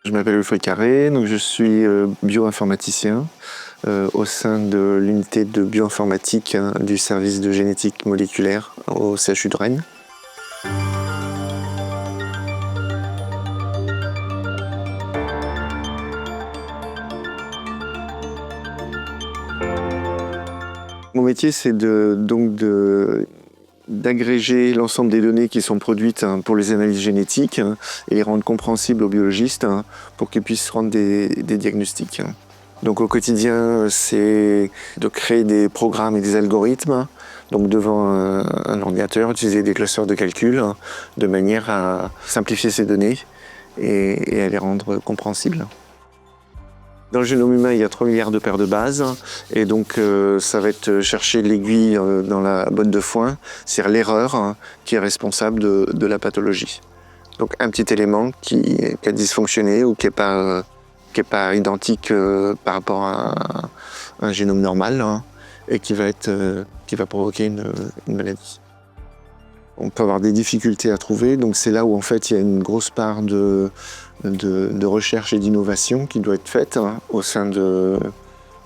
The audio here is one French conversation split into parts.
Je m'appelle Wilfried Carré, donc je suis bioinformaticien au sein de l'unité de bioinformatique du service de génétique moléculaire au CHU de Rennes. Mon métier, c'est d'agréger l'ensemble des données qui sont produites pour les analyses génétiques et les rendre compréhensibles aux biologistes pour qu'ils puissent rendre des diagnostics. Donc au quotidien, c'est de créer des programmes et des algorithmes, donc devant un ordinateur, utiliser des clusters de calcul de manière à simplifier ces données et à les rendre compréhensibles. Dans le génome humain, il y a 3 milliards de paires de bases, et donc ça va être chercher l'aiguille dans la botte de foin, c'est-à-dire l'erreur qui est responsable de la pathologie. Donc un petit élément qui a dysfonctionné ou qui n'est pas identique par rapport à un génome normal et qui va provoquer une maladie. On peut avoir des difficultés à trouver, donc c'est là où en fait il y a une grosse part de recherche et d'innovation qui doit être faite au sein de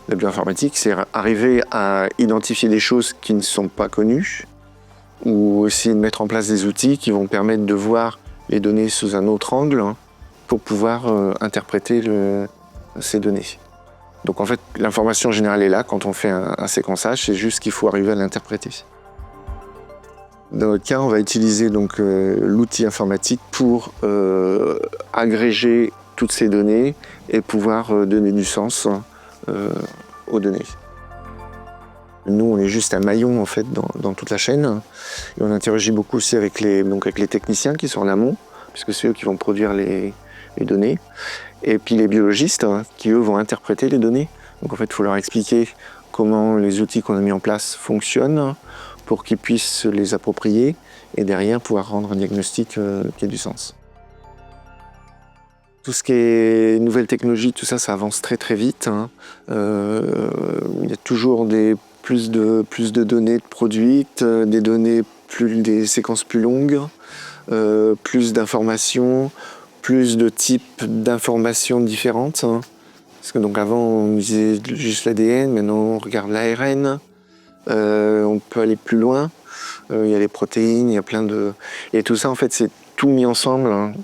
la bioinformatique. C'est arriver à identifier des choses qui ne sont pas connues ou essayer de mettre en place des outils qui vont permettre de voir les données sous un autre angle pour pouvoir interpréter ces données. Donc en fait, l'information générale est là quand on fait un séquençage, c'est juste qu'il faut arriver à l'interpréter. Dans notre cas, on va utiliser donc l'outil informatique pour agréger toutes ces données et pouvoir donner du sens aux données. Nous, on est juste un maillon en fait dans toute la chaîne. Et on interagit beaucoup aussi avec les techniciens qui sont en amont, puisque c'est eux qui vont produire les données. Et puis les biologistes qui, eux, vont interpréter les données. Donc en fait, il faut leur expliquer comment les outils qu'on a mis en place fonctionnent pour qu'ils puissent se les approprier et derrière pouvoir rendre un diagnostic qui ait du sens. Tout ce qui est nouvelles technologies, tout ça, ça avance très très vite. Il y a toujours plus de données produites, des séquences plus longues, plus d'informations, plus de types d'informations différentes. Parce que donc avant on disait juste l'ADN, maintenant on regarde l'ARN. On peut aller plus loin, il y a les protéines, il y a plein de... Et tout ça, en fait, c'est tout mis ensemble.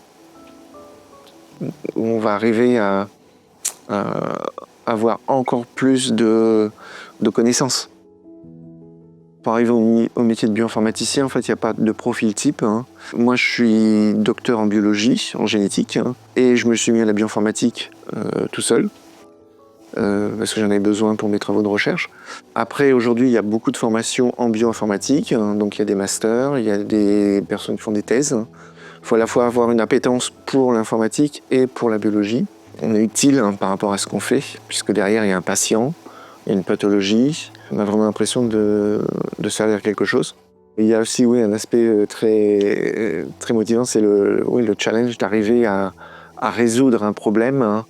On va arriver à avoir encore plus de connaissances. Pour arriver au métier de bioinformaticien, en fait, il n'y a pas de profil type. Moi, je suis docteur en biologie, en génétique, et je me suis mis à la bioinformatique tout seul. Parce que j'en avais besoin pour mes travaux de recherche. Après, aujourd'hui, il y a beaucoup de formations en bioinformatique, donc il y a des masters, il y a des personnes qui font des thèses. Il faut à la fois avoir une appétence pour l'informatique et pour la biologie. On est utile par rapport à ce qu'on fait, puisque derrière, il y a un patient, il y a une pathologie. On a vraiment l'impression de servir quelque chose. Il y a aussi un aspect très motivant, c'est le challenge d'arriver à résoudre un problème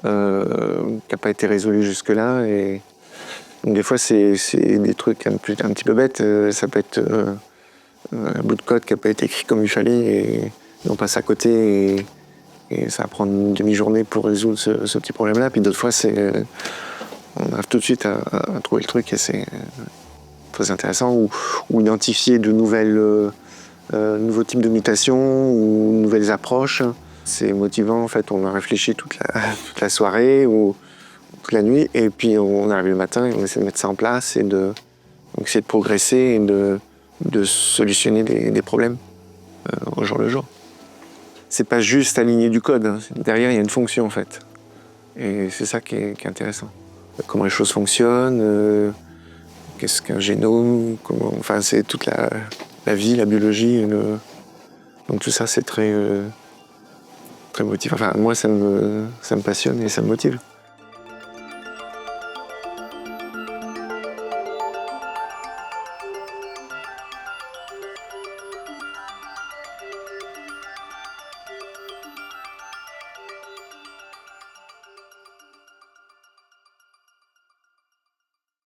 qui n'a pas été résolu jusque-là. Et donc, des fois, c'est des trucs un petit peu bêtes. Ça peut être un bout de code qui n'a pas été écrit comme il fallait et on passe à côté et ça va prendre une demi-journée pour résoudre ce petit problème-là. Puis d'autres fois, on arrive tout de suite à trouver le truc et c'est très intéressant. Ou identifier de nouveaux types de mutations ou nouvelles approches. C'est motivant, en fait, on a réfléchi toute la soirée ou toute la nuit, et puis on arrive le matin et on essaie de mettre ça en place et essayer de progresser et de solutionner des problèmes au jour le jour. C'est pas juste aligner du code, derrière il y a une fonction en fait. Et c'est ça qui est intéressant. Comment les choses fonctionnent, qu'est-ce qu'un génome, c'est toute la vie, la biologie. Donc tout ça c'est très motivant. Enfin, moi, ça me passionne et ça me motive.